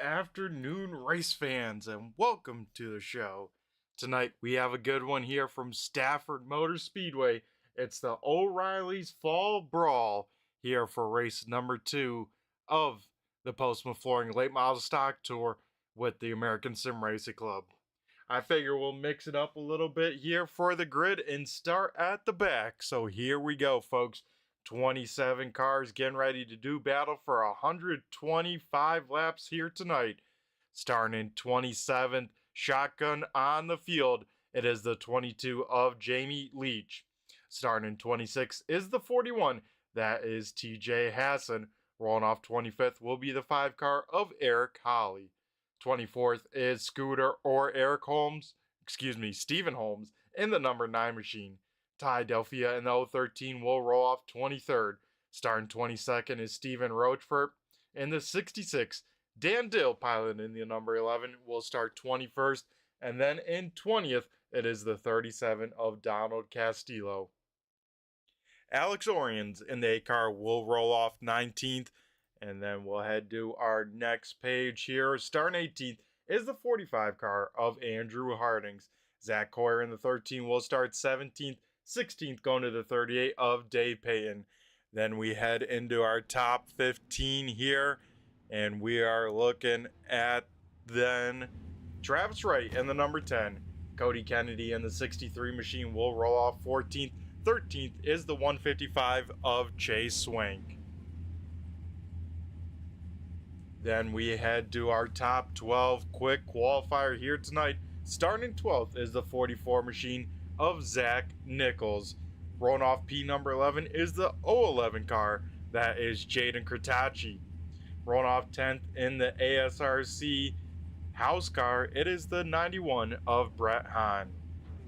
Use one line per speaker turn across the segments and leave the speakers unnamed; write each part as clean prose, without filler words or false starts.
afternoon, race fans, and welcome to the show. Tonight we have a good one here from Stafford Motor Speedway. It's the O'Reilly's Fall Brawl here for race number 2 of the Postma Flooring Late Model Stock Tour with the American Sim Racing Club. I figure we'll mix it up a little bit here for the grid and start at the back. So here we go, folks. 27 cars getting ready to do battle for 125 laps here tonight. Starting in 27th, shotgun on the field, it is the 22 of Jamie Leach. Starting in 26th is the 41, that is TJ Hassan. Rolling off 25th will be the 5 car of Eric Holly. 24th is Scooter or Stephen Holmes in the number 9 machine. Ty Delphia in the 013 will roll off 23rd. Starting 22nd is Stephen Rochford. In the 66, Dan Dill, pilot in the number 11, will start 21st. And then in 20th, it is the 37 of Donald Castillo. Alex Orions in the 8 car will roll off 19th. And then we'll head to our next page here. Starting 18th is the 45 car of Andrew Hardings. Zach Coyer in the 13 will start 17th. 16th going to the 38 of Dave Payton. Then we head into our top 15 here, and we are looking at then Travis Wright in the number 10. Cody Kennedy in the 63 machine will roll off 14th. 13th is the 155 of Chase Swank. Then we head to our top 12 quick qualifier here tonight. Starting 12th is the 44 machine of Zach Nichols. Rolling off P number 11 is the 011 car, that is Jaden Kurtachi. Rolling off 10th in the ASRC house car, it is the 91 of Brett Hahn.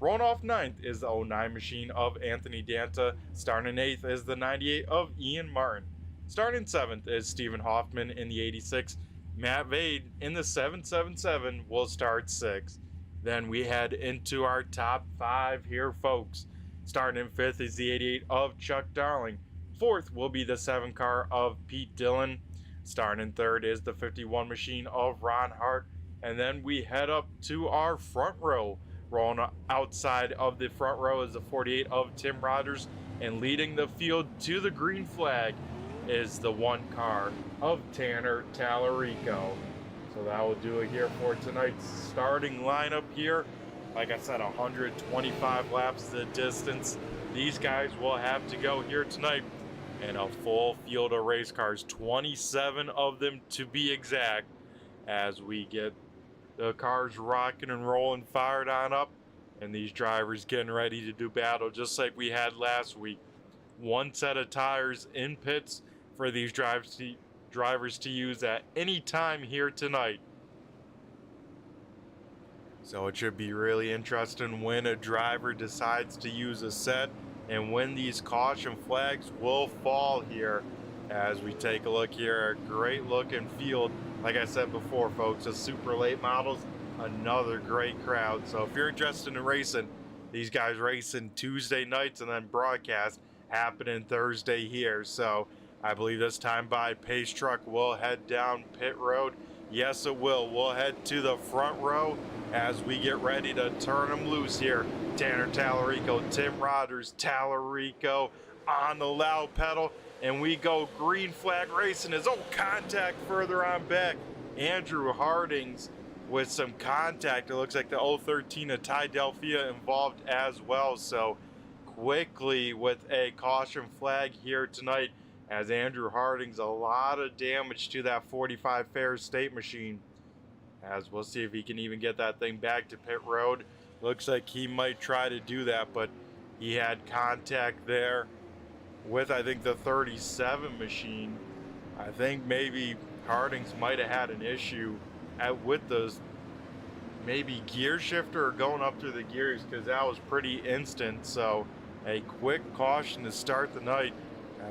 Rolling off 9th is the 09 machine of Anthony Danta. Starting 8th is the 98 of Ian Martin. Starting 7th is Stephen Hoffman in the 86. Matt Vade in the 777 will start 6th. Then we head into our top 5 here, folks. Starting in 5th is the 88 of Chuck Darling. 4th will be the 7 car of Pete Dillon. Starting in 3rd is the 51 machine of Ron Hart. And then we head up to our front row. Rolling outside of the front row is the 48 of Tim Rogers. And leading the field to the green flag is the 1 car of Tanner Tallarico. So that will do it here for tonight's starting lineup here. Like I said, 125 laps the distance these guys will have to go here tonight. And a full field of race cars, 27 of them to be exact, as we get the cars rocking and rolling, fired on up, and these drivers getting ready to do battle just like we had last week. 1 set of tires in pits for these drivers to use at any time here tonight. So it should be really interesting when a driver decides to use a set and when these caution flags will fall here. As we take a look here, a great looking field. Like I said before, folks, the super late models, another great crowd. So if you're interested in racing, these guys racing Tuesday nights and then broadcast happening Thursday here. So I believe this time by Pace Truck will head down pit road. Yes, it will. We'll head to the front row as we get ready to turn them loose here. Tanner Tallarico, Tim Rogers, Tallarico on the loud pedal, and we go green flag racing. His contact further on back. Andrew Hardings with some contact. It looks like the 013 of Ty Delphia involved as well. So quickly with a caution flag here tonight, as Andrew Harding's a lot of damage to that 45 Fair State machine. As we'll see if he can even get that thing back to pit road. Looks like he might try to do that, but he had contact there with, I think, the 37 machine. I think maybe Hardings might have had an issue with the maybe gear shifter or going up through the gears, because that was pretty instant. So a quick caution to start the night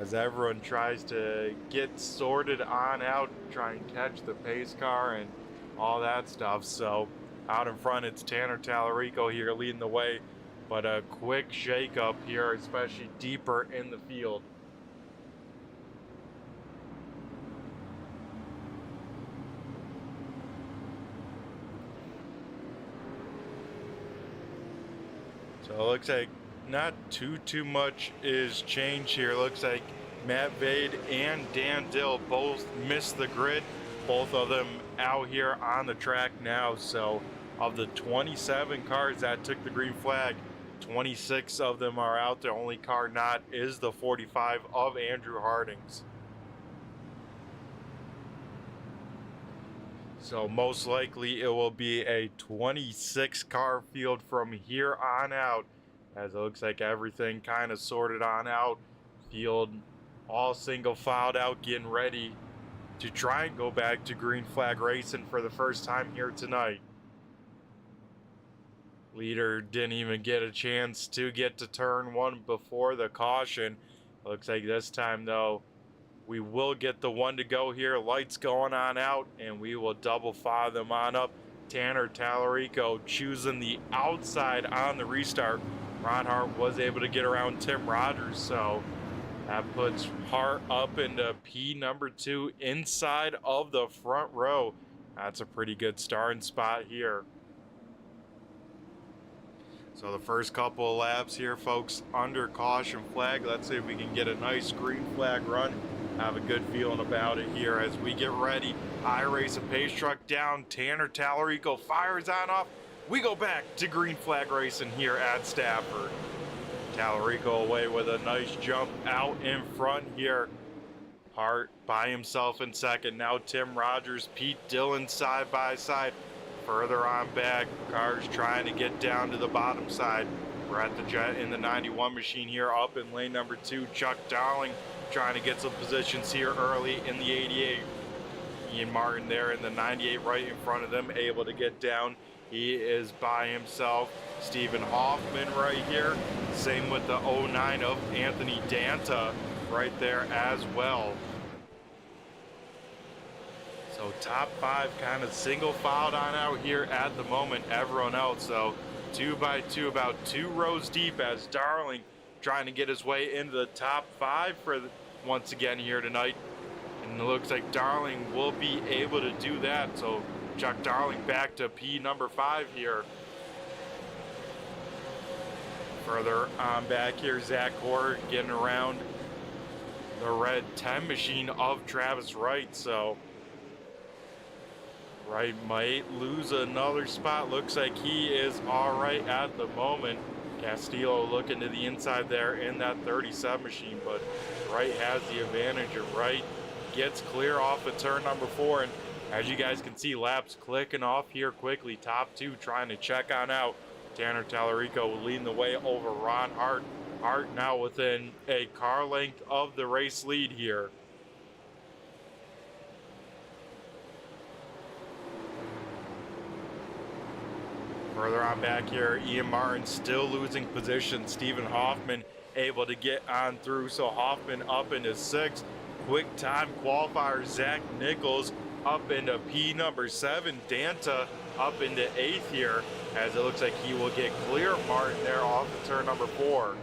as everyone tries to get sorted on out, try and catch the pace car and all that stuff. So out in front, it's Tanner Tallarico here leading the way, but a quick shake up here, especially deeper in the field. So it looks like not too much is changed here. Looks like Matt Vade and Dan Dill both missed the grid. Both of them out here on the track now. So of the 27 cars that took the green flag, 26 of them are out. The only car not is the 45 of Andrew Harding's. So most likely it will be a 26 car field from here on out, as it looks like everything kind of sorted on out. Field all single filed out, getting ready to try and go back to green flag racing for the first time here tonight. Leader didn't even get a chance to get to turn one before the caution. Looks like this time though, we will get the one to go here. Lights going on out, and we will double file them on up. Tanner Tallarico choosing the outside on the restart. Ron Hart was able to get around Tim Rogers, so that puts Hart up into P number 2 inside of the front row. That's a pretty good starting spot here. So the first couple of laps here, folks, under caution flag. Let's see if we can get a nice green flag run. Have a good feeling about it here as we get ready. I race a pace truck down. Tanner Tallarico fires on off. We go back to green flag racing here at Stafford. Tallarico away with a nice jump out in front here. Hart by himself in second. Now Tim Rogers, Pete Dillon side by side. Further on back, cars trying to get down to the bottom side. We're at the jet in the 91 machine here up in lane number 2. Chuck Darling trying to get some positions here early in the 88. Ian Martin there in the 98 right in front of them, able to get down. He is by himself. Stephen Hoffman right here. Same with the 09 of Anthony Danta right there as well. So top 5 kind of single filed on out here at the moment. Everyone else, so 2 by 2, about 2 rows deep as Darling trying to get his way into the top 5 for once again here tonight. And it looks like Darling will be able to do that. So Chuck Darling back to P number 5 here. Further on back here, Zach Hoare getting around the red 10 machine of Travis Wright. So Wright might lose another spot. Looks like he is all right at the moment. Castillo looking to the inside there in that 37 machine, but Wright has the advantage, and Wright gets clear off of turn number 4. And as you guys can see, laps clicking off here quickly. Top 2 trying to check on out. Tanner Tallarico leading the way over Ron Hart. Hart now within a car length of the race lead here. Further on back here, Ian Martin still losing position. Stephen Hoffman able to get on through, so Hoffman up into 6th. Quick time qualifier Zach Nichols up into P number 7. Danta up into 8th here, as it looks like he will get clear of Martin there off of turn number 4.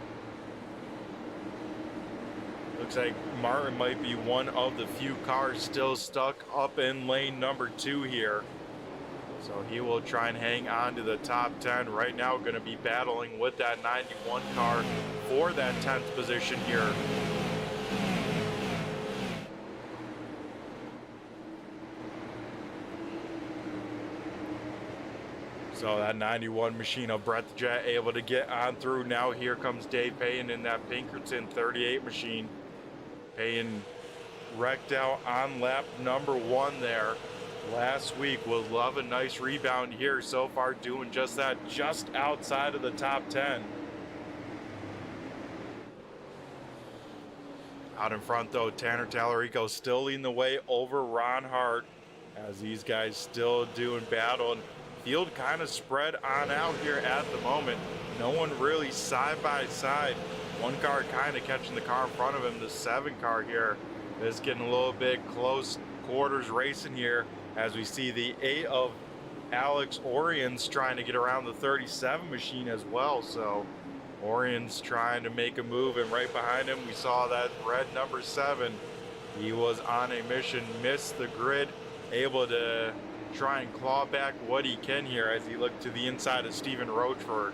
Looks like Martin might be one of the few cars still stuck up in lane number 2 here. So he will try and hang on to the top 10. Right now going to be battling with that 91 car for that 10th position here. So that 91 machine of Brett the Jet able to get on through. Now here comes Dave Payne in that Pinkerton 38 machine. Payne wrecked out on lap number 1 there last week. Will love a nice rebound here. So far doing just that, just outside of the top 10. Out in front though, Tanner Tallarico still leading the way over Ron Hart, as these guys still doing battle. And field kind of spread on out here at the moment. No one really side by side. One car kind of catching the car in front of him. The 7 car here is getting a little bit close quarters racing here, as we see the 8 of Alex Orions trying to get around the 37 machine as well. So Orions trying to make a move, and right behind him we saw that red number 7. He was on a mission, missed the grid, able to try and claw back what he can here as he looked to the inside of Stephen Rochford.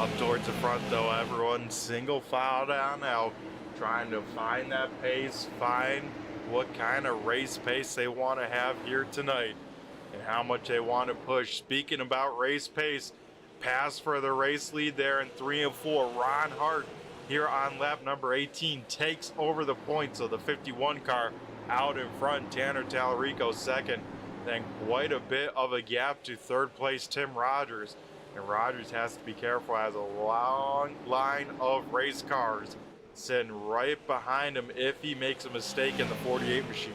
Up towards the front though, everyone single file down now, trying to find that pace, find what kind of race pace they want to have here tonight and how much they want to push. Speaking about race pace, pass for the race lead there in 3 and 4. Ron Hart here on lap number 18 takes over the points of the 51 car out in front. Tanner Tallarico second, then quite a bit of a gap to third place Tim Rogers. And Rogers has to be careful, has a long line of race cars sitting right behind him if he makes a mistake in the 48 machine.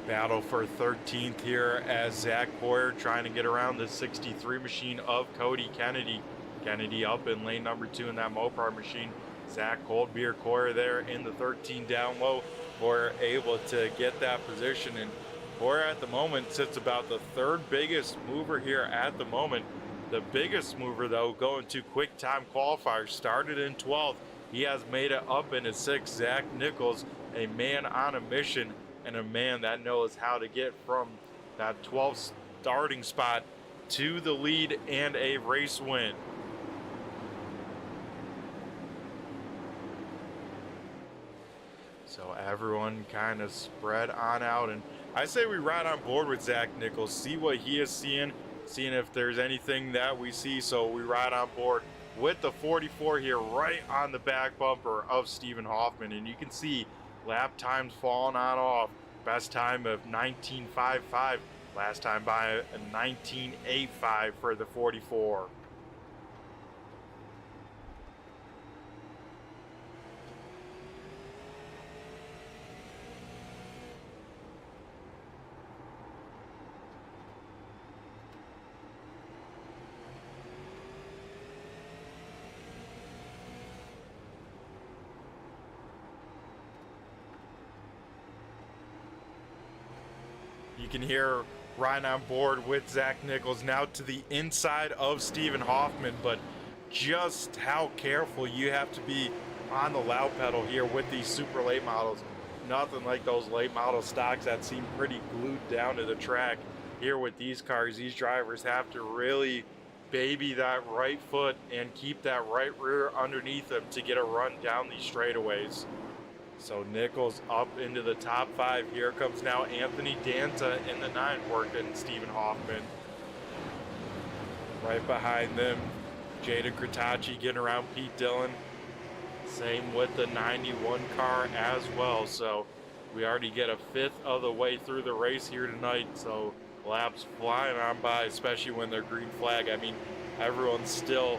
Battle for 13th here as Zach Boyer trying to get around the 63 machine of Cody Kennedy. Kennedy up in lane number 2 in that Mopar machine. Zach Coldbeer Coyer there in the 13 down low. Boyer able to get that position, and Boyer at the moment sits about the third biggest mover here at the moment. The biggest mover though going to quick time qualifiers, started in 12th. He has made it up into 6th. Zach Nichols, a man on a mission and a man that knows how to get from that 12th starting spot to the lead and a race win. So everyone kind of spread on out, and I say we ride on board with Zach Nichols, see what he is seeing if there's anything that we see. So we ride on board with the 44 here right on the back bumper of Stephen Hoffman, and you can see lap times falling on off. Best time of 19.55, last time by a 19.85 for the 44. You can hear Ryan on board with Zach Nichols now to the inside of Stephen Hoffman, but just how careful you have to be on the loud pedal here with these super late models. Nothing like those late model stocks that seem pretty glued down to the track. Here with these cars, these drivers have to really baby that right foot and keep that right rear underneath them to get a run down these straightaways. So Nichols up into the top 5. Here comes now Anthony Danta in the 9, working Stephen Hoffman. Right behind them, Jaden Kratacci getting around Pete Dillon. Same with the 91 car as well. So we already get a 5th of the way through the race here tonight. So laps flying on by, especially when they're green flag. I mean, everyone's still,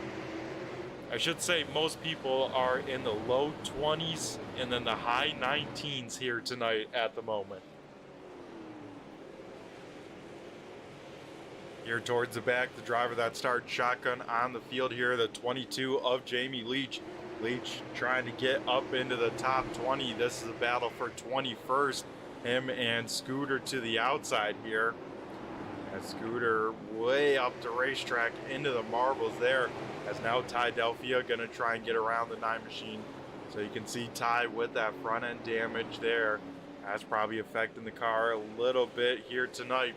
I should say most people are in the low 20s and then the high 19s here tonight at the moment. Here towards the back, the driver that started shotgun on the field here, the 22 of Jamie Leach. Leach trying to get up into the top 20. This is a battle for 21st. Him and Scooter to the outside here. And Scooter way up the racetrack into the marbles there. As now Ty Delphia going to try and get around the 9 machine. So you can see Ty with that front end damage there. That's probably affecting the car a little bit here tonight.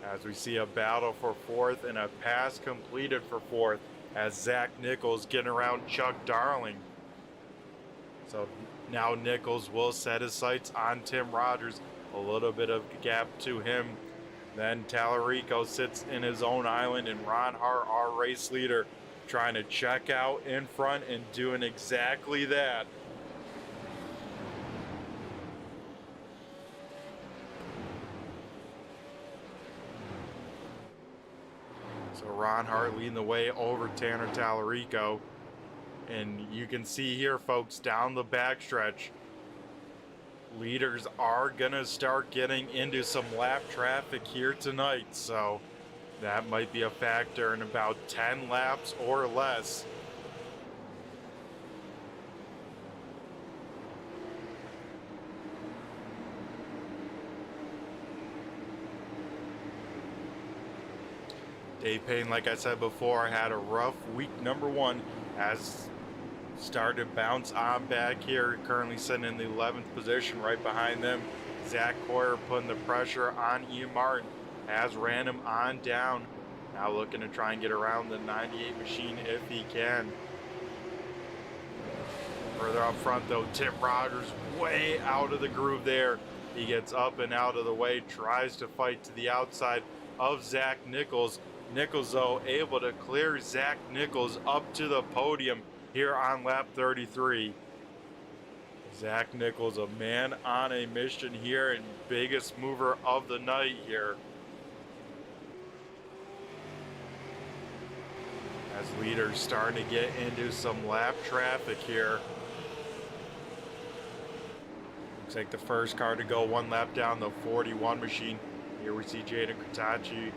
As we see a battle for 4th and a pass completed for 4th as Zach Nichols getting around Chuck Darling. So now Nichols will set his sights on Tim Rogers. A little bit of gap to him. Then Tallarico sits in his own island, and Ron Hart, our race leader, trying to check out in front and doing exactly that. So Ron Hart leading the way over Tanner Tallarico. And you can see here, folks, down the backstretch, leaders are gonna start getting into some lap traffic here tonight. So that might be a factor in about 10 laps or less. Dave Payne, like I said before, had a rough week number 1, has started to bounce on back here, currently sitting in the 11th position right behind them. Zach Coyer putting the pressure on Ian Martin, has ran him on down. Now looking to try and get around the 98 machine if he can. Further up front though, Tim Rogers way out of the groove there. He gets up and out of the way, tries to fight to the outside of Zach Nichols. Nichols though able to clear Zach Nichols up to the podium here on lap 33. Zach Nichols, a man on a mission here and biggest mover of the night here. As leaders starting to get into some lap traffic here. Looks like the first car to go one lap down, the 41 machine. Here we see Jaden Kratachi,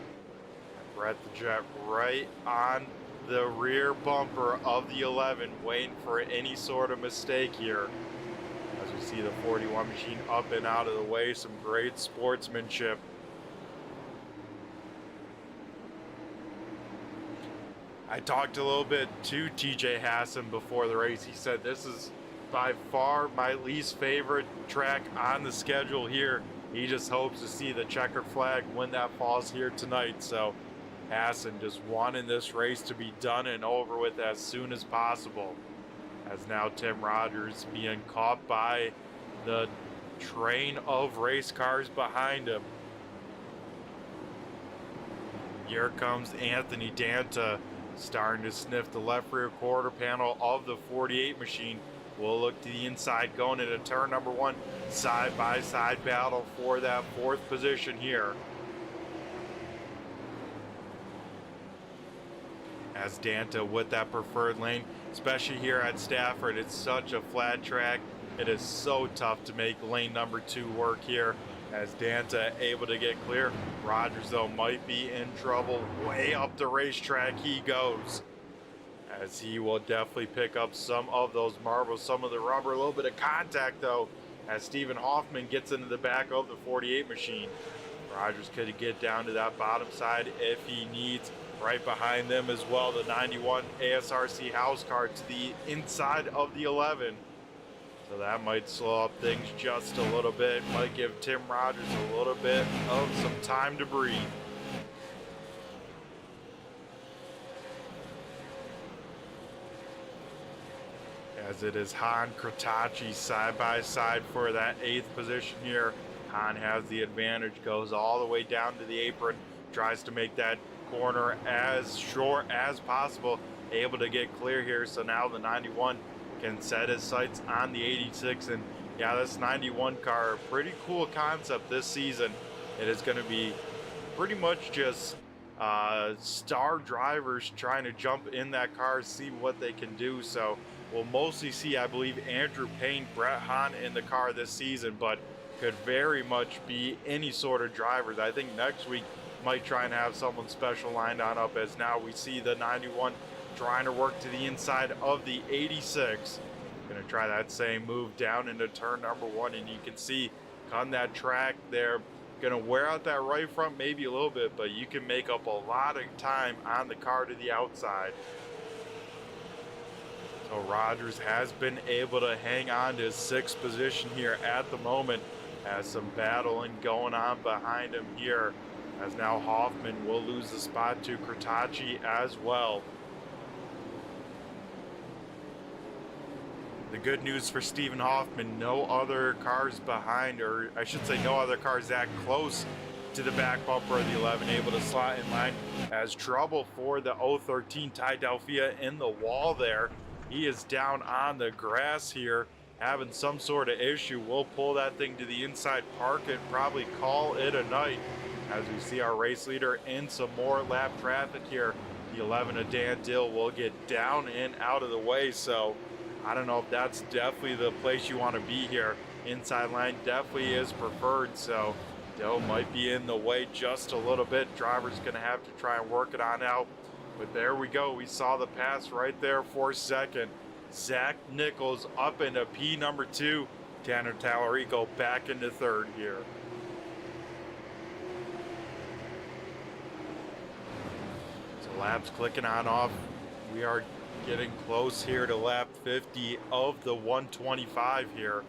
Brett the Jet right on the rear bumper of the 11, waiting for any sort of mistake here. As we see the 41 machine up and out of the way, some great sportsmanship. I talked a little bit to TJ Hassan before the race. He said this is by far my least favorite track on the schedule here. He just hopes to see the checkered flag when that falls here tonight. So Hassan just wanting this race to be done and over with as soon as possible. As now Tim Rogers being caught by the train of race cars behind him. Here comes Anthony Danta, starting to sniff the left rear quarter panel of the 48 machine. We'll look to the inside going into turn number 1. Side-by-side battle for that 4th position here. As Danta with that preferred lane, especially here at Stafford. It's such a flat track. It is so tough to make lane number 2 work here. As Danta able to get clear. Rogers though might be in trouble. Way up the racetrack he goes. As he will definitely pick up some of those marbles, some of the rubber, a little bit of contact though, as Stephen Hoffman gets into the back of the 48 machine. Rogers could get down to that bottom side if he needs. Right behind them as well, the 91 ASRC house car to the inside of the 11. So that might slow up things just a little bit, might give Tim Rogers a little bit of some time to breathe. As it is Han Kratachi side by side for that 8th position here. Han has the advantage, goes all the way down to the apron, tries to make that corner as short as possible, able to get clear here. So now the 91 can set his sights on the 86, and yeah, this 91 car, a pretty cool concept this season. It is going to be pretty much just star drivers trying to jump in that car, see what they can do. So we'll mostly see, I believe, Andrew Payne, Brett Hahn in the car this season, but could very much be any sort of drivers. I think next week might try and have someone special lined on up, as now we see the 91 trying to work to the inside of the 86. Gonna try that same move down into turn number 1, and you can see on that track there, gonna wear out that right front maybe a little bit, but you can make up a lot of time on the car to the outside. So Rogers has been able to hang on to his 6th position here at the moment, as some battling going on behind him here, as now Hoffman will lose the spot to Kratachi as well. The good news for Stephen Hoffman, no other cars behind, or I should say no other cars that close to the back bumper of the 11, able to slot in line. As trouble for the 013 Ty Delphia in the wall there. He is down on the grass here, having some sort of issue. We'll pull that thing to the inside, park it, probably call it a night, as we see our race leader in some more lap traffic here. The 11 of Dan Dill will get down and out of the way. So I don't know if that's definitely the place you want to be here. Inside line definitely is preferred, so Dill might be in the way just a little bit. Driver's going to have to try and work it on out. But there we go. We saw the pass right there for second. Zach Nichols up into P number 2. Tanner Tallarico back into 3rd here. So laps clicking on off. We are getting close here to lap 50 of the 125 here.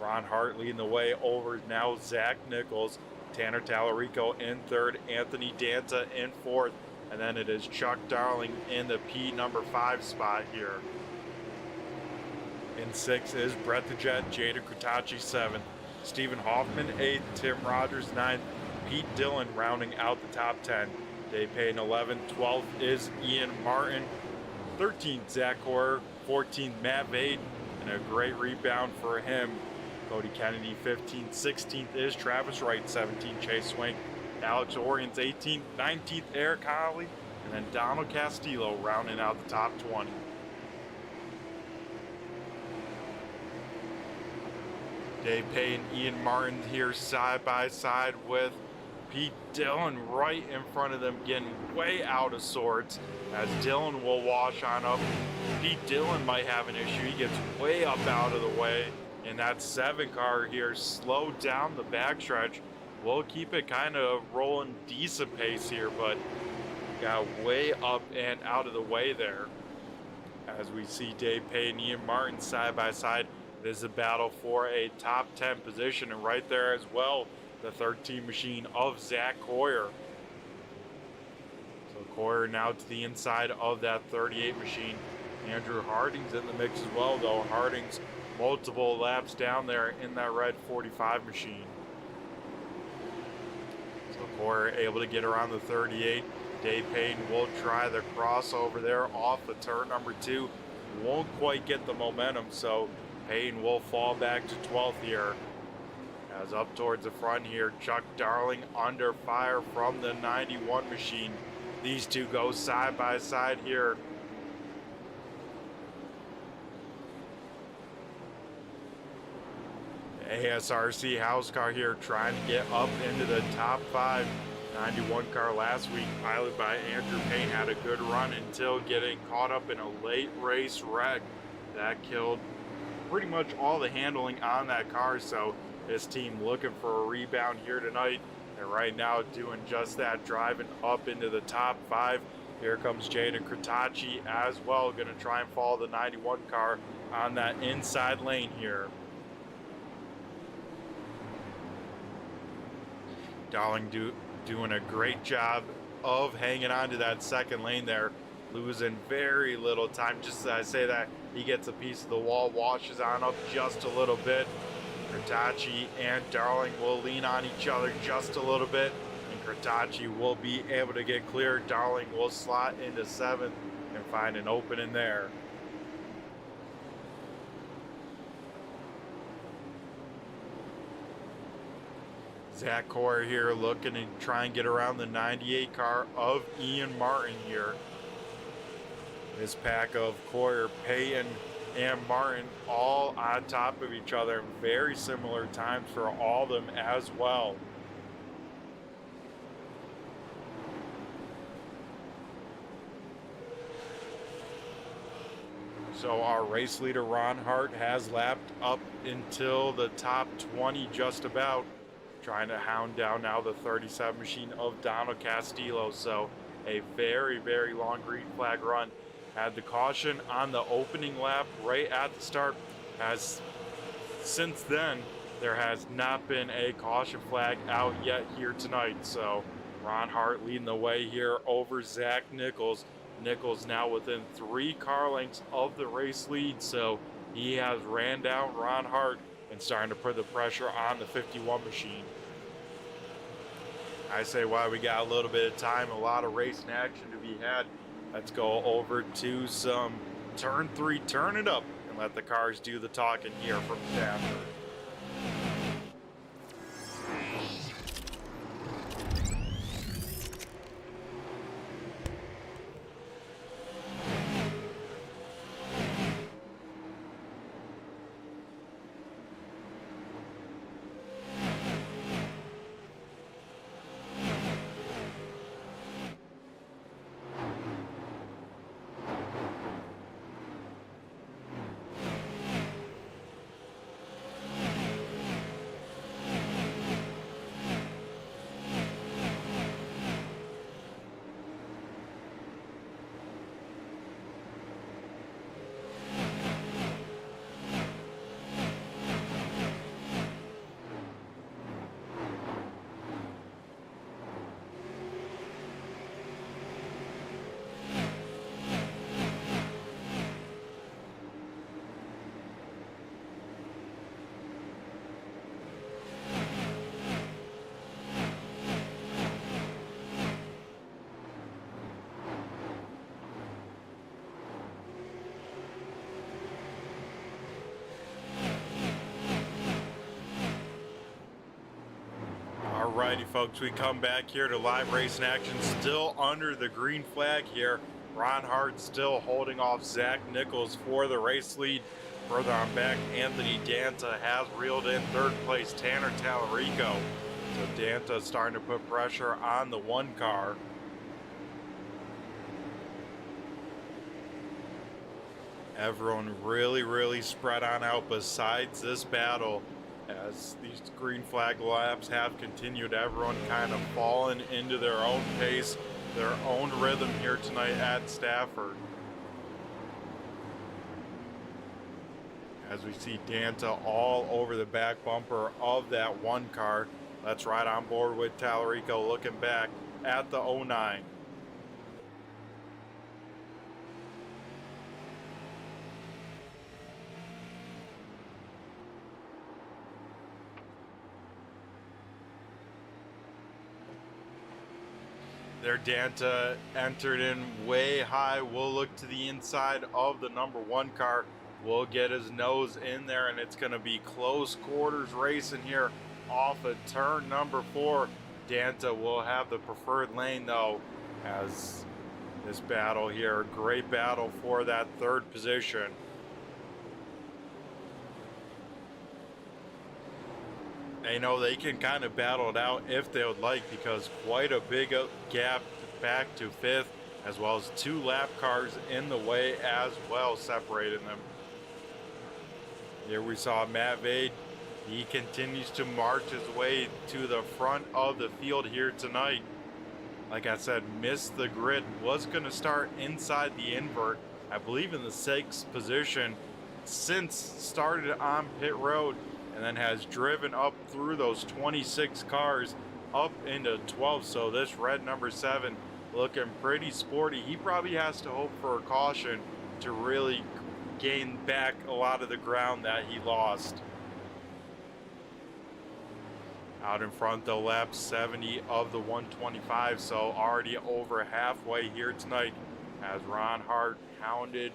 Ron Hart leading the way over now Zach Nichols, Tanner Tallarico in third, Anthony Danta in fourth, and then it is Chuck Darling in the P number 5 spot here. In 6 is Brett the Jet, Jada Kutachi 7th, Stephen Hoffman 8th, Tim Rogers 9th, Pete Dillon rounding out the top 10. Dave Payne 11th, 12th is Ian Martin, 13th Zach Hoyer, 14th Matt Vade, and a great rebound for him. Cody Kennedy 15th, 16th is Travis Wright, 17th Chase Swink, Alex Oriens 18th, 19th Eric Holly, and then Donald Castillo rounding out the top 20. Dave Payne, Ian Martin here side by side with Pete Dillon right in front of them, getting way out of sorts as Dillon will wash on up. Pete Dillon might have an issue. He gets way up out of the way, and that 7 car here slowed down the backstretch. We'll keep it kind of rolling decent pace here, but got way up and out of the way there. As we see Dave Payne and Ian Martin side by side, this is a battle for a top 10 position, and right there as well, the 13 machine of Zach Hoyer. So Hoyer now to the inside of that 38 machine. Andrew Harding's in the mix as well, though. Harding's multiple laps down there in that red 45 machine. So Hoyer able to get around the 38. Dave Payne will try the crossover there off the turn number 2. Won't quite get the momentum, so Payne will fall back to 12th here. As up towards the front here, Chuck Darling under fire from the 91 machine. These two go side by side here. ASRC house car here trying to get up into the top 5. 91 car last week, piloted by Andrew Payne, had a good run until getting caught up in a late race wreck. That killed pretty much all the handling on that car, so this team looking for a rebound here tonight, and right now doing just that, driving up into the top 5. Here comes Jaden Kritachi as well, going to try and follow the 91 car on that inside lane here. Darling doing a great job of hanging on to that second lane there, losing very little time. Just as I say that, he gets a piece of the wall, washes on up just a little bit. Kritachi and Darling will lean on each other just a little bit, and Kritachi will be able to get clear. Darling will slot into 7th and find an opening there. Zach Hoyer here looking to try and get around the 98 car of Ian Martin here. This pack of Hoyer, Payton, and Martin all on top of each other. Very similar times for all of them as well. So our race leader Ron Hart has lapped up until the top 20 just about, trying to hound down now the 37 machine of Donald Castillo. So a very, very long green flag run. Had the caution on the opening lap right at the start. As since then, there has not been a caution flag out yet here tonight. So Ron Hart leading the way here over Zach Nichols. Nichols now within 3 car lengths of the race lead. So he has ran down Ron Hart and starting to put the pressure on the 51 machine. I say while we got a little bit of time, a lot of racing action to be had, let's go over to some turn 3, turn it up, and let the cars do the talking here from Stafford. Alrighty, folks, we come back here to live racing action, still under the green flag here. Ron Hart still holding off Zach Nichols for the race lead. Further on back, Anthony Danta has reeled in third place Tanner Tallarico. So Danta starting to put pressure on the one car. Everyone really spread on out besides this battle. As these green flag laps have continued, everyone kind of fallen into their own pace, their own rhythm here tonight at Stafford. As we see Danta all over the back bumper of that one car. Let's ride on board with Tallarico looking back at the 09. There, Danta entered in way high. We'll look to the inside of the number one car. We'll get his nose in there, and it's going to be close quarters racing here off of turn number 4. Danta will have the preferred lane, though, as this battle here, great battle for that third position. They know they can kind of battle it out if they would like, because quite a big gap back to 5th, as well as 2 lap cars in the way as well, separating them. Here we saw Matt Vade. He continues to march his way to the front of the field here tonight. Like I said, missed the grid, was going to start inside the invert, I believe in the 6th position, since started on pit road, and then has driven up through those 26 cars up into 12. So this red number 7 looking pretty sporty. He probably has to hope for a caution to really gain back a lot of the ground that he lost. Out in front though, lap 70 of the 125, so already over halfway here tonight, as Ron Hart hounded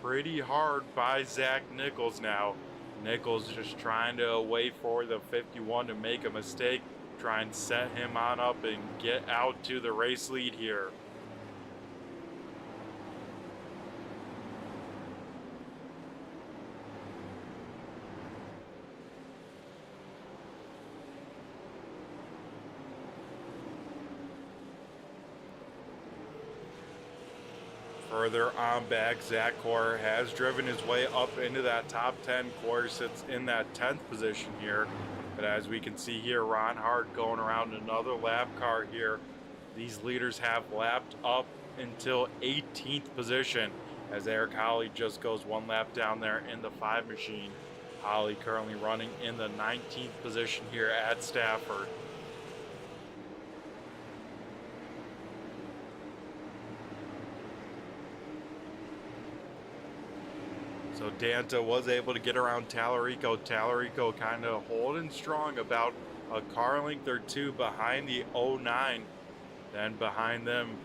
pretty hard by Zach Nichols now. Nichols just trying to wait for the 51 to make a mistake, try and set him on up and get out to the race lead here. Further on back, Zach Core has driven his way up into that top 10. Core sits in that 10th position here. But as we can see here, Ron Hart going around another lap car here. These leaders have lapped up until 18th position, as Eric Holly just goes 1 lap down there in the 5 machine. Holly currently running in the 19th position here at Stafford. So Danta was able to get around Tallarico. Tallarico kind of holding strong, about a car length or 2 behind the 09. Then behind them,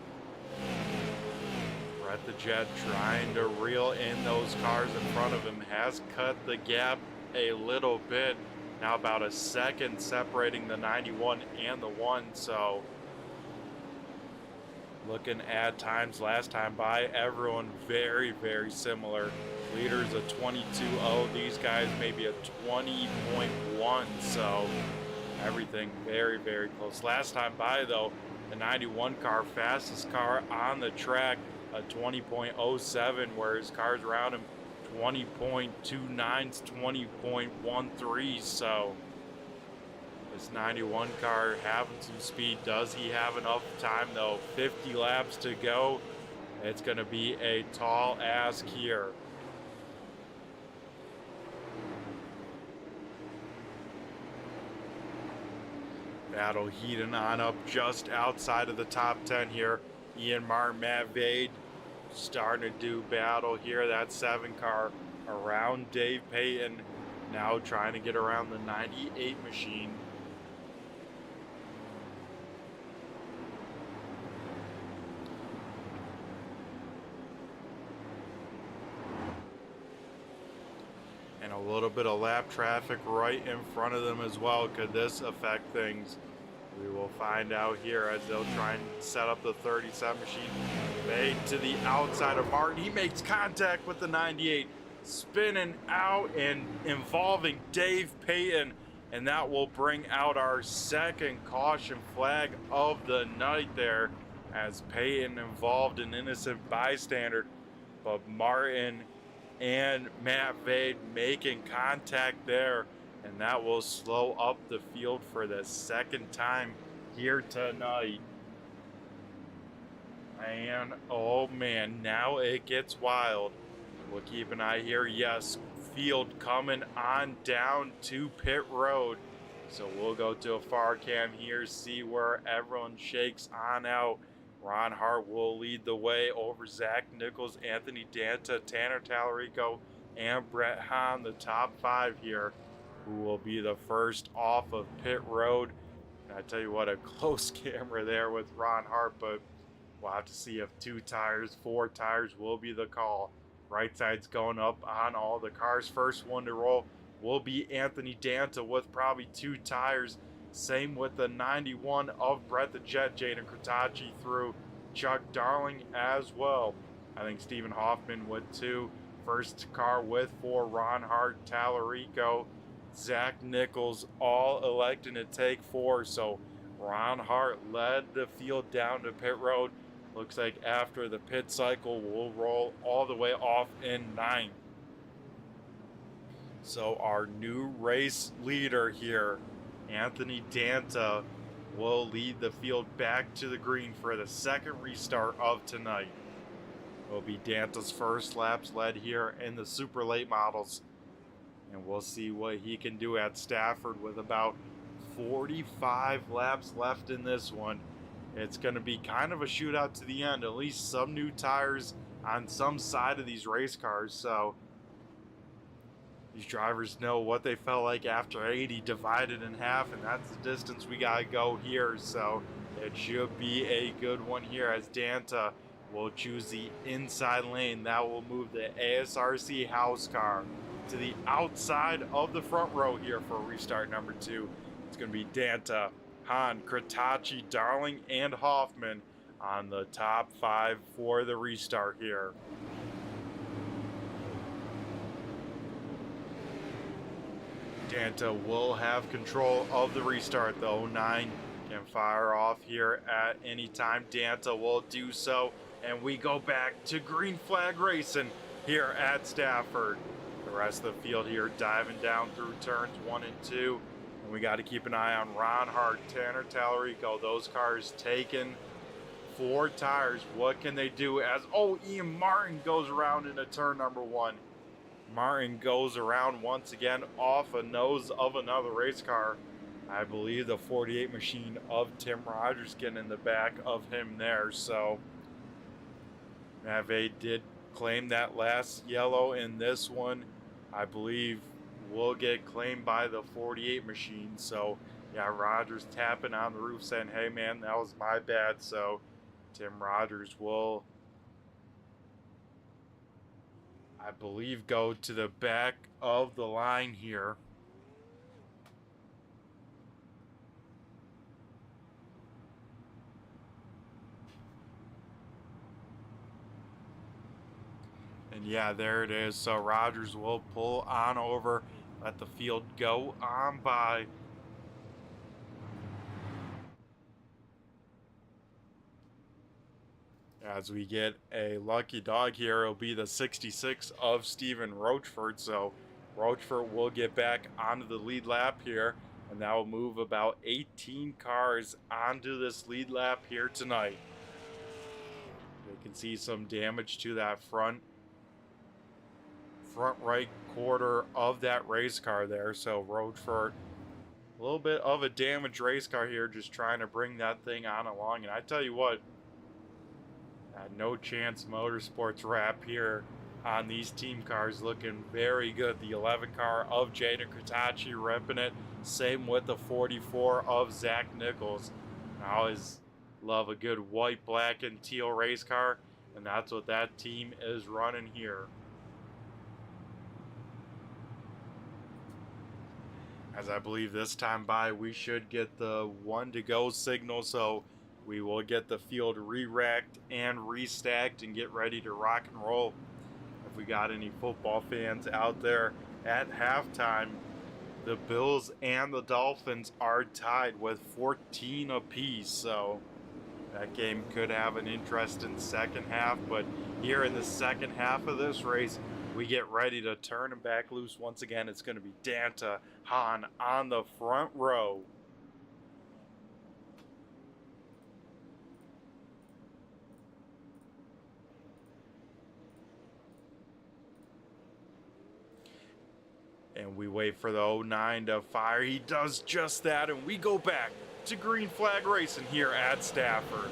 Brett the Jet trying to reel in those cars in front of him. Has cut the gap a little bit. Now about a second separating the 91 and the 1. So looking at times last time by, everyone very similar. Leaders a 22.0, these guys maybe a 20.1, so everything very close. Last time by though, the 91 car, fastest car on the track, a 20.07, whereas cars around him 20.29s, 20.13. So this 91 car having some speed. Does he have enough time though? 50 laps to go. It's going to be a tall ask here. Battle heating on up just outside of the top 10 here. Ian Martin, Matt Vade starting to do battle here. That 7 car around Dave Payton, now trying to get around the 98 machine. And a little bit of lap traffic right in front of them as well. Could this affect things? We will find out here as they'll try and set up the 37 machine. Fade to the outside of Martin. He makes contact with the 98. Spinning out and involving Dave Payton. And that will bring out our second caution flag of the night there, as Payton involved an innocent bystander. But Martin and Matt Vade making contact there, and that will slow up the field for the second time here tonight. And oh man, now it gets wild. We'll keep an eye here. Yes, field coming on down to pit road. So we'll go to a far cam here, see where everyone shakes on out. Ron Hart will lead the way over Zach Nichols, Anthony Danta, Tanner Tallarico, and Brett Hahn, the top 5 here, who will be the first off of pit road. And I tell you what, a close camera there with Ron Hart, but we'll have to see if 2 tires, 4 tires will be the call. Right side's going up on all the cars. First one to roll will be Anthony Danta with probably 2 tires. Same with the 91 of Brett the Jet, Jaden Kratachi through Chuck Darling as well. I think Stephen Hoffman with 2. First car with 4, Ron Hart, Tallarico, Zach Nichols, all electing to take 4. So Ron Hart led the field down to pit road. Looks like after the pit cycle, we'll roll all the way off in 9th. So our new race leader here, Anthony Danta, will lead the field back to the green for the second restart of tonight. It will be Danta's first laps led here in the super late models. And we'll see what he can do at Stafford with about 45 laps left in this one. It's going to be kind of a shootout to the end. At least some new tires on some side of these race cars. So these drivers know what they felt like after 80 divided in half. And that's the distance we got to go here. So it should be a good one here as Danta will choose the inside lane. That will move the ASRC house car to the outside of the front row here for restart number 2. It's going to be Danta, Hahn, Kratachi, Darling, and Hoffman on the top 5 for the restart here. Danta will have control of the restart. The 09 can fire off here at any time. Danta will do so, and we go back to green flag racing here at Stafford. The rest of the field here diving down through turns 1 and 2. And we got to keep an eye on Ron Hart, Tanner Tallarico. Those cars taking 4 tires. What can they do as, Ian Martin goes around into turn number 1. Martin goes around once again off a nose of another race car. I believe the 48 machine of Tim Rogers getting in the back of him there. So Nave did claim that last yellow in this one. I believe will get claimed by the 48 machine. So yeah, Rogers tapping on the roof saying, hey man, that was my bad. So Tim Rogers will, I believe, go to the back of the line here. And yeah, there it is. So Rogers will pull on over, let the field go on by. As we get a lucky dog here, it'll be the 66 of Stephen Rochford. So Rochford will get back onto the lead lap here, and that will move about 18 cars onto this lead lap here tonight. You can see some damage to that front right quarter of that race car there. So Rochford, a little bit of a damaged race car here, just trying to bring that thing on along. And I tell you what, No Chance Motorsports wrap here on these team cars looking very good. The 11 car of Jaden Kratachi repping it. Same with the 44 of Zach Nichols. I always love a good white, black, and teal race car, and that's what that team is running here. as I believe this time by we should get the 1 to go signal, so we will get the field re-racked and restacked and get ready to rock and roll. If we got any football fans out there, at halftime, the Bills and the Dolphins are tied with 14 apiece, so that game could have an interesting second half. But here in the second half of this race, we get ready to turn him back loose once again. It's going to be Danta Hahn on the front row. And we wait for the 09 to fire. He does just that, and we go back to green flag racing here at Stafford.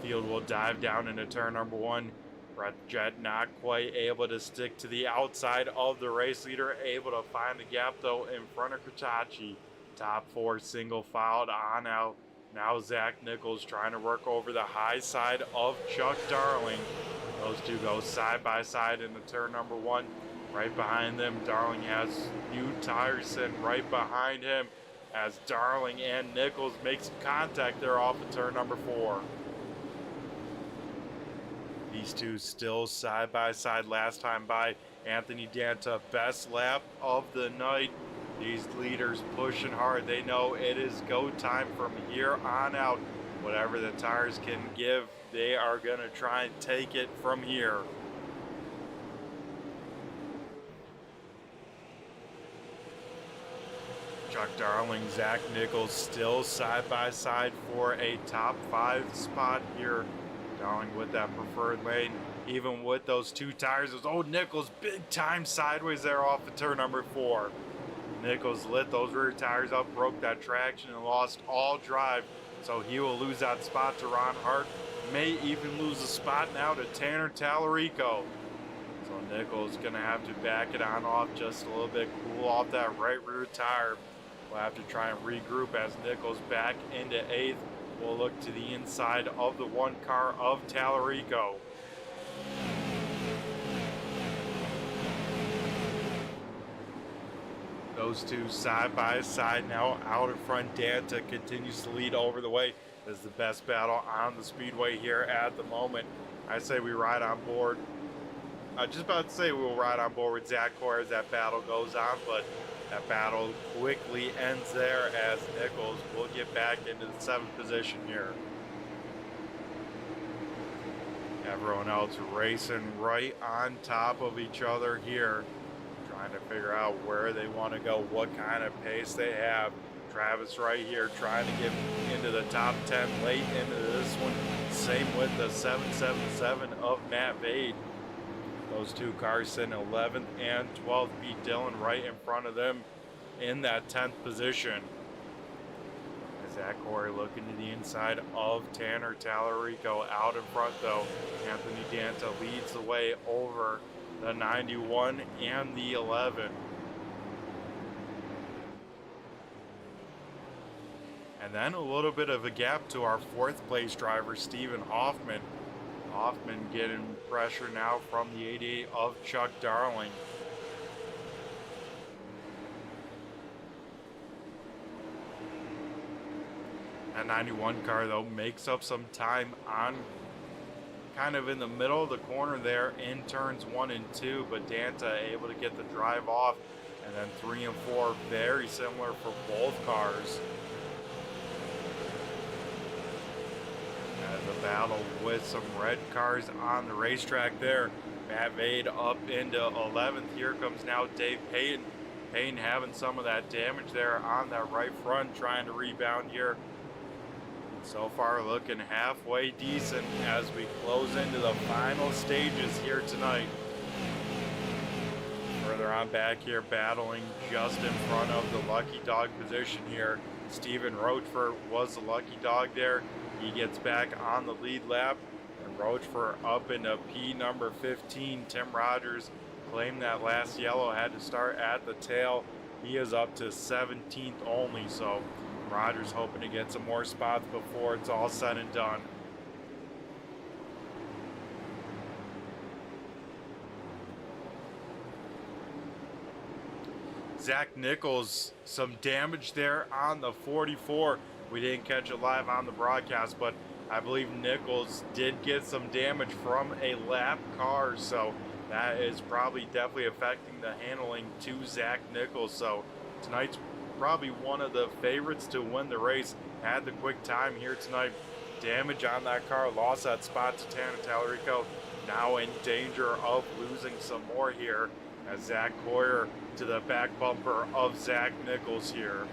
The field will dive down into turn number 1. Brett Jett not quite able to stick to the outside of the race leader, able to find the gap though in front of Kratachi. Top 4 single filed on out. Now Zach Nichols trying to work over the high side of Chuck Darling. Those two go side by side into turn number 1. Right behind them, Darling has Hugh Tyerson right behind him as Darling and Nichols make some contact there off of turn number 4. These two still side by side last time by. Anthony Danta, best lap of the night. These leaders pushing hard. They know it is go time from here on out. Whatever the tires can give, they are going to try and take it from here. Chuck Darling, Zach Nichols still side by side for a top 5 spot here. Darling with that preferred lane, even with those 2 tires. It Nichols big time sideways there off of turn number 4. Nichols lit those rear tires up, broke that traction, and lost all drive. So he will lose that spot to Ron Hart. May even lose a spot now to Tanner Tallarico. So Nichols going to have to back it on off just a little bit, cool off that right rear tire. We'll have to try and regroup as Nichols back into 8th. We'll look to the inside of the 1 car of Tallarico. Those two side by side now out in front. Danta continues to lead over the way. This is the best battle on the speedway here at the moment. I say we ride on board. Just about to say we'll ride on board with Zach Hoare as that battle goes on, but that battle quickly ends there as Nichols will get back into the 7th position here. Everyone else racing right on top of each other here, trying to figure out where they want to go, what kind of pace they have. Travis right here trying to get into the top 10 late into this one. Same with the 777 of Matt Vade. Those 2 cars sitting 11th and 12th. Pete Dillon right in front of them in that 10th position. Zach Corey looking to the inside of Tanner Tallarico out in front though. Anthony Danta leads the way over the 91 and the 11. And then a little bit of a gap to our 4th place driver, Stephen Hoffman. Hoffman getting pressure now from the 88 of Chuck Darling. That 91 car though makes up some time on kind of in the middle of the corner there in turns 1 and 2, but Danta able to get the drive off, and then 3 and 4 very similar for both cars. The battle with some red cars on the racetrack there. Matt Vade up into 11th. Here comes now Dave Payton. Payton having some of that damage there on that right front, trying to rebound here. So far looking halfway decent as we close into the final stages here tonight. Further on back here, battling just in front of the lucky dog position here. Stephen Roachford was the lucky dog there. He gets back on the lead lap, and Roachford up into P number 15. Tim Rogers claimed that last yellow had to start at the tail. He is up to 17th only, so Rogers hoping to get some more spots before it's all said and done. Zach Nichols, some damage there on the 44. We didn't catch it live on the broadcast, but I believe Nichols did get some damage from a lap car, so that is probably definitely affecting the handling to Zach Nichols. So tonight's probably one of the favorites to win the race. Had the quick time here tonight. Damage on that car, lost that spot to Tanner Tallarico. Now in danger of losing some more here as Zach Coyer to the back bumper of Zach Nichols here.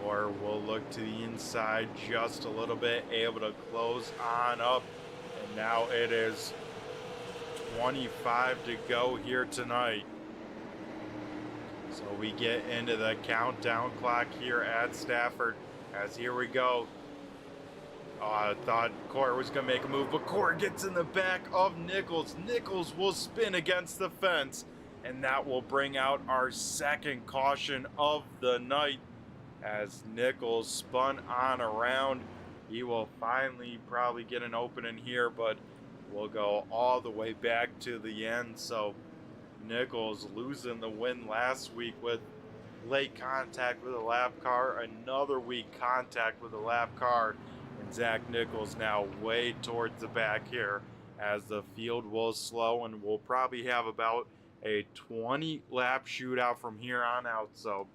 Coyer will look to the inside just a little bit, able to close on up. And now it is 25 to go here tonight. So we get into the countdown clock here at Stafford as here we go. I thought Coyer was going to make a move, but Coyer gets in the back of Nichols. Nichols will spin against the fence, and that will bring out our second caution of the night as Nichols spun on around. He will finally probably get an opening here, but we'll go all the way back to the end. So Nichols losing the win last week with late contact with a lap car, another weak contact with a lap car. And Zach Nichols now way towards the back here as the field will slow, and we'll probably have about a 20 lap shootout from here on out. So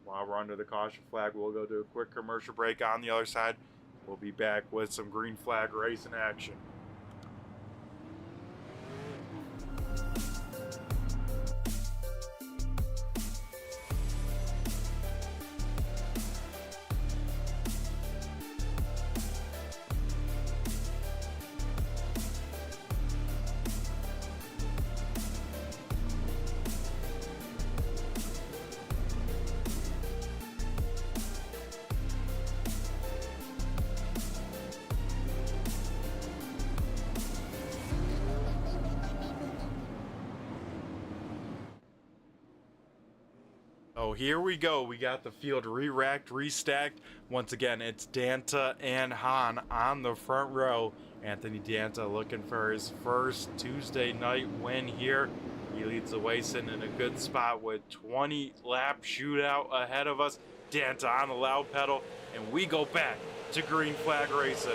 while we're under the caution flag, we'll go to a quick commercial break. On the other side, we'll be back with some green flag racing action. Oh, here we go. We got the field re-racked, restacked. Once again, it's Danta and Hahn on the front row. Anthony Danta looking for his first Tuesday night win here. He leads the way, sitting in a good spot with 20 lap shootout ahead of us. Danta on the loud pedal, and we go back to green flag racing.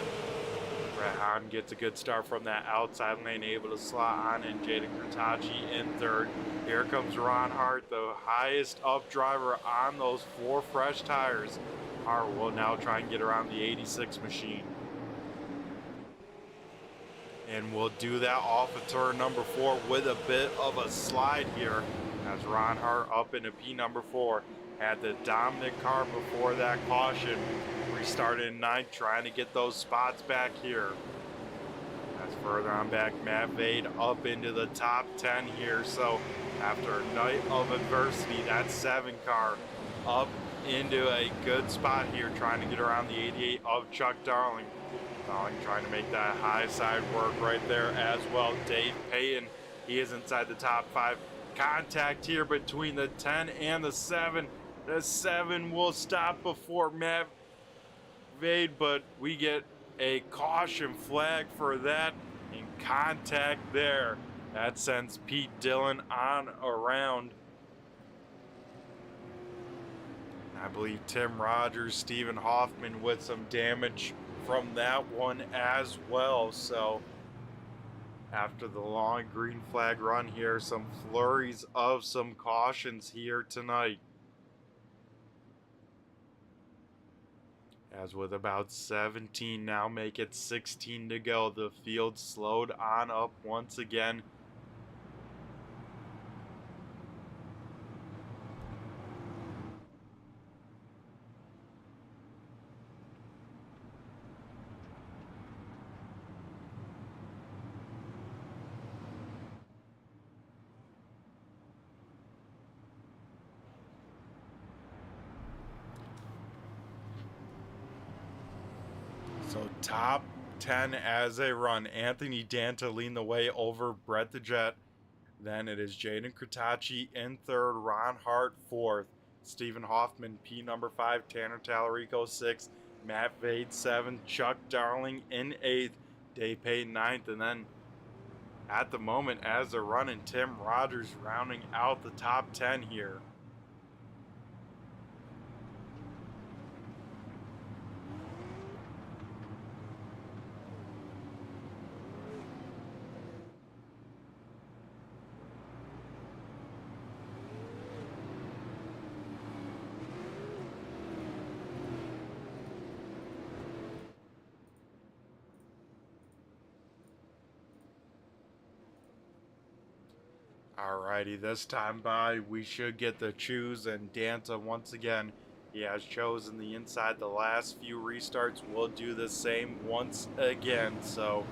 Brett Hahn gets a good start from that outside lane, able to slot on, and Jaden Kurtachi in third. Here comes Ron Hart, the highest up driver on those 4 fresh tires. Hart will now try and get around the 86 machine. And we'll do that off of turn number 4 with a bit of a slide here as Ron Hart up into P number 4. Had the dominant car before that caution. Restarted in 9th, trying to get those spots back here. As further on back, Matt Vade up into the top 10 here. So after a night of adversity, that 7 car up into a good spot here, trying to get around the 88 of Chuck Darling. Darling trying to make that high side work right there as well. Dave Payton, he is inside the top 5. Contact here between the 10 and the 7. The 7 will stop before Matt Vade, but we get a caution flag for that and contact there. That sends Pete Dillon on around. I believe Tim Rogers, Stephen Hoffman with some damage from that one as well. So after the long green flag run here, some flurries of some cautions here tonight. As with about 17 now, make it 16 to go. The field slowed on up once again. So top 10 as they run. Anthony Danta leading the way over Brett the Jet. Then it is Jaden Kurtachi in third, Ron Hart fourth, Stephen Hoffman P number 5, Tanner Tallarico 6th, Matt Vade 7th, Chuck Darling in 8th, Dave Payton 9th, and then at the moment as they're running. Tim Rogers rounding out the top 10 here. Alrighty, this time by we should get the choose, and Danta once again, he has chosen the inside the last few restarts. We'll do the same once again, so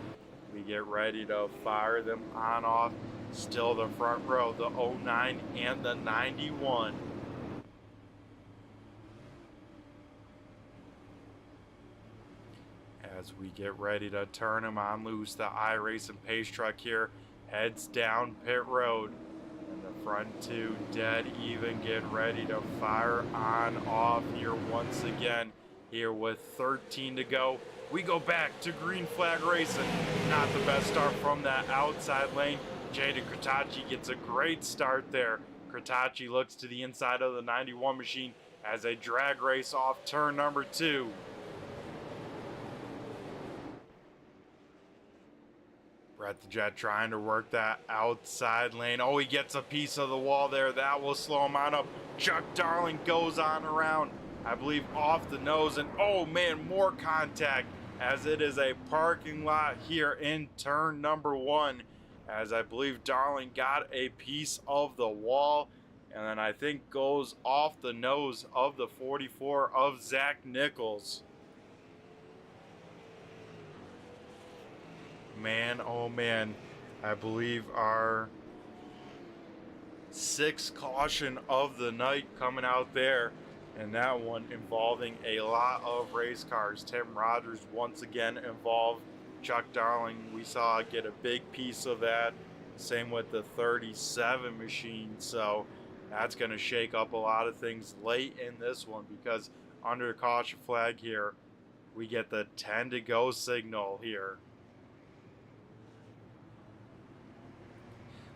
we get ready to fire them on off. Still the front row, the 09 and the 91. As we get ready to turn them on loose, the iRacing pace truck here heads down pit road, and the front two dead even, getting ready to fire on off here once again. Here with 13 to go, we go back to green flag racing. Not the best start from that outside lane. Jaden Kratachi gets a great start there. Kratachi looks to the inside of the 91 machine as they drag race off turn number 2. Brett the Jet trying to work that outside lane. Oh, he gets a piece of the wall there. That will slow him on up. Chuck Darling goes on around, I believe, off the nose. And oh man, more contact, as it is a parking lot here in turn number 1. As I believe Darling got a piece of the wall, and then I think goes off the nose of the 44 of Zach Nichols. Man, oh man, I believe our 6th caution of the night coming out there, and that one involving a lot of race cars. Tim Rogers once again involved. Chuck Darling, we saw get a big piece of that. Same with the 37 machine, so that's going to shake up a lot of things late in this one, because under the caution flag here, we get the 10 to go signal here.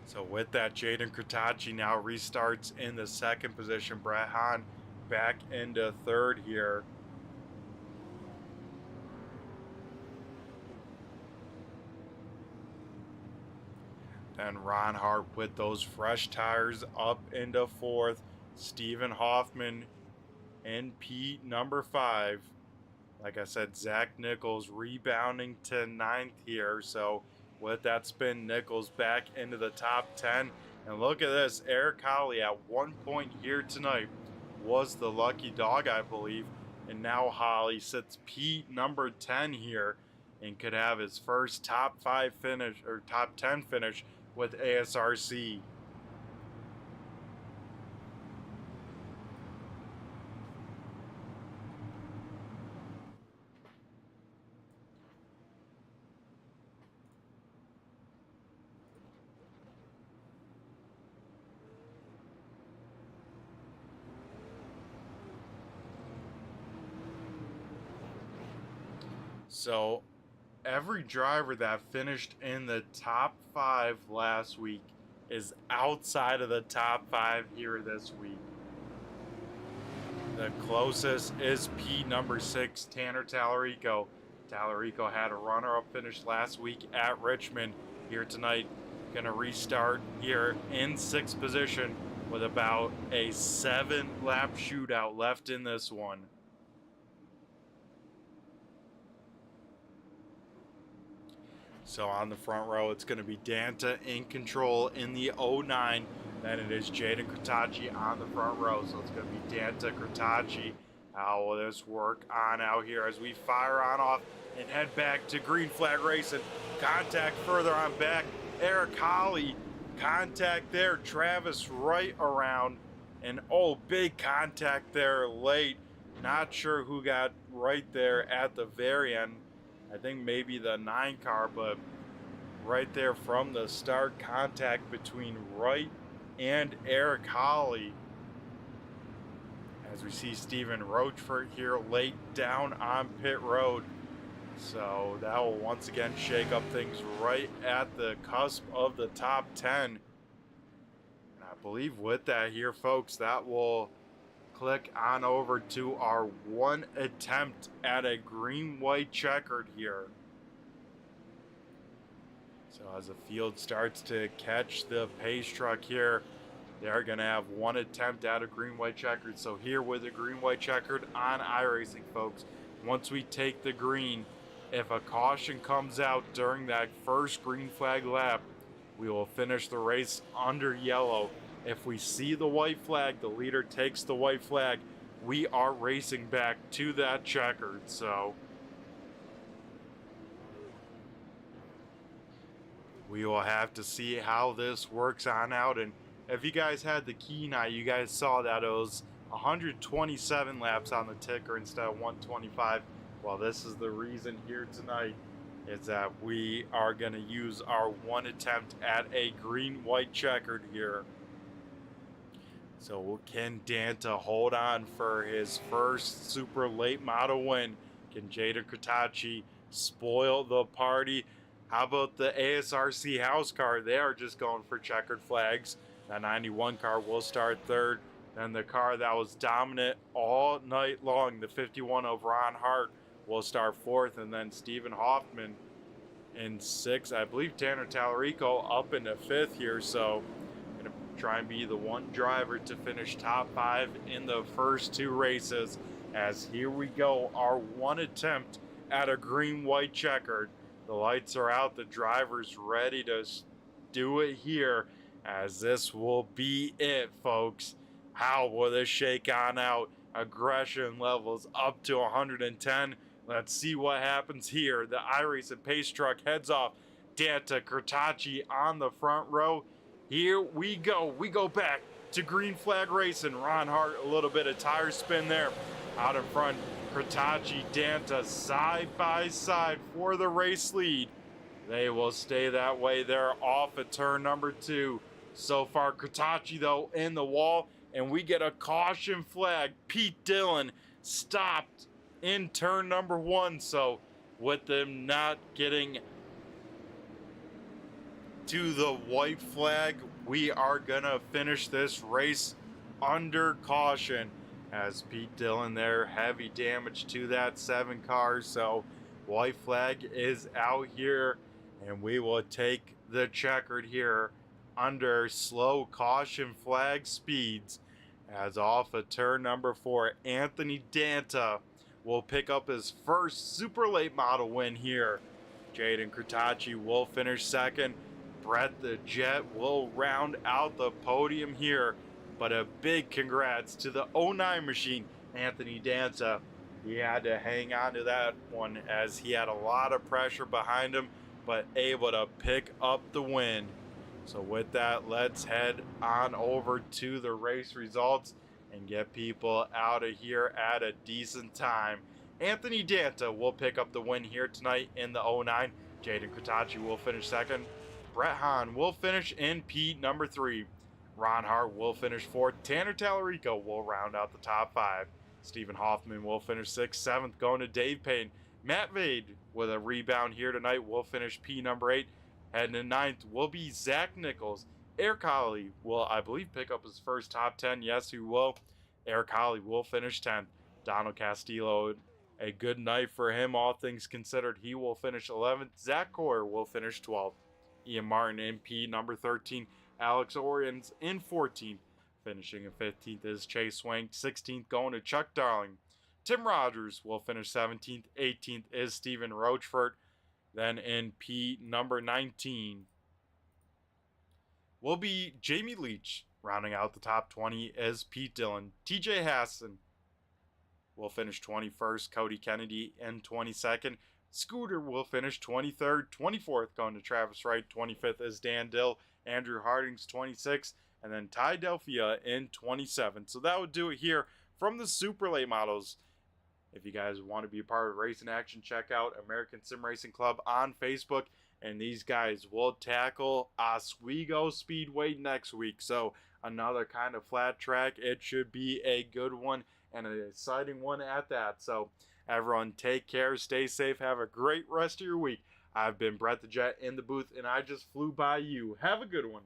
So with that, Jaden Kratachi now restarts in the 2nd position. Brett Hahn back into 3rd here. Then Ron Hart with those fresh tires up into 4th. Stephen Hoffman in P number 5. Like I said, Zach Nichols rebounding to 9th here. So with that spin, Nichols back into the top 10. And look at this, Eric Holly at one point here tonight was the lucky dog, I believe. And now Holly sits P number 10 here and could have his first top 5 finish, or top 10 finish, with ASRC. So every driver that finished in the top 5 last week is outside of the top 5 here this week. The closest is P number 6, Tanner Tallarico. Tallarico had a runner-up finish last week at Richmond. Here tonight, gonna restart here in 6th position with about a 7-lap shootout left in this one. So on the front row, it's going to be Danta in control in the 09. Then it is Jaden Kratachi on the front row. So it's going to be Danta, Kratachi. How will this work on out here as we fire on off and head back to green flag racing? Contact further on back. Eric Holly, contact there. Travis right around. And oh, big contact there late. Not sure who got right there at the very end. I think maybe the 9 car, but right there from the start, contact between Wright and Eric Holly. As we see Stephen Rochford here late down on pit road. So that will once again shake up things right at the cusp of the top 10. And I believe with that here, folks, that will click on over to our one attempt at a green-white checkered here. So as the field starts to catch the pace truck here, they're going to have one attempt at a green-white checkered. So here with a green-white checkered on iRacing, folks, once we take the green, if a caution comes out during that first green flag lap, we will finish the race under yellow. If we see the white flag, the leader takes the white flag, we are racing back to that checkered. So we will have to see how this works on out. And if you guys had the keen eye, you guys saw that it was 127 laps on the ticker instead of 125. Well, this is the reason here tonight, is that we are going to use our one attempt at a green-white checkered here. So can Danta hold on for his first super late model win? Can Jaden Katachi spoil the party? How about the ASRC house car? They are just going for checkered flags. That 91 car will start third. Then the car that was dominant all night long, the 51 of Ron Hart, will start fourth. And then Stephen Hoffman in sixth. I believe Tanner Tallarico up into fifth here. So going to try and be the one driver to finish top 5 in the first 2 races. As here we go, our one attempt at a green-white checkered. The lights are out. The driver's ready to do it here, as this will be it, folks. How will this shake on out? Aggression levels up to 110. Let's see what happens here. The iRacing pace truck heads off. Danta Kurtachi on the front row. Here we go. We go back to green flag racing. Ron Hart, a little bit of tire spin there. Out in front, Kurtachi, Danta side by side for the race lead. They will stay that way. They're off at turn number 2. So far, Kurtachi, though, in the wall. And we get a caution flag. Pete Dillon stopped in turn number 1. So with them not getting to the white flag, we are gonna finish this race under caution, as Pete Dillon there, heavy damage to that 7 car. So white flag is out here, and we will take the checkered here under slow caution flag speeds. As off of turn number 4, Anthony Danta will pick up his first super late model win here. Jaden Kurtachi will finish second. Brett the Jet will round out the podium here. But a big congrats to the 09 machine, Anthony Danta. He had to hang on to that one as he had a lot of pressure behind him, but able to pick up the win. So with that, let's head on over to the race results and get people out of here at a decent time. Anthony Danta will pick up the win here tonight in the 09. Jaden Kurtachi will finish second. Brett Hahn will finish in P number 3. Ron Hart will finish 4th. Tanner Tallarico will round out the top 5. Stephen Hoffman will finish 6th. 7th going to Dave Payne. Matt Vade with a rebound here tonight will finish P number 8. Heading in 9th will be Zach Nichols. Eric Holly will, I believe, pick up his first top 10. Yes, he will. Eric Holly will finish 10th. Donald Castillo, a good night for him, all things considered. He will finish 11th. Zach Coyer will finish 12th. Ian Martin in P number 13. Alex Orions in 14th. Finishing in 15th is Chase Swank. 16th going to Chuck Darling. Tim Rogers will finish 17th. 18th is Stephen Rochford. Then in P number 19 will be Jamie Leach. Rounding out the top 20 is Pete Dillon. TJ Hassan will finish 21st. Cody Kennedy in 22nd. Scooter will finish 23rd. 24th going to Travis Wright. 25th is Dan Dill. Andrew Harding's 26th. And then Ty Delphia in 27th. So that would do it here from the super late models. If you guys want to be a part of Racing Action, check out American Sim Racing Club on Facebook. And these guys will tackle Oswego Speedway next week. So another kind of flat track. It should be a good one and an exciting one at that. So Everyone, take care, stay safe, have a great rest of your week. I've been Brett the Jet in the booth, and I just flew by you. Have a good one.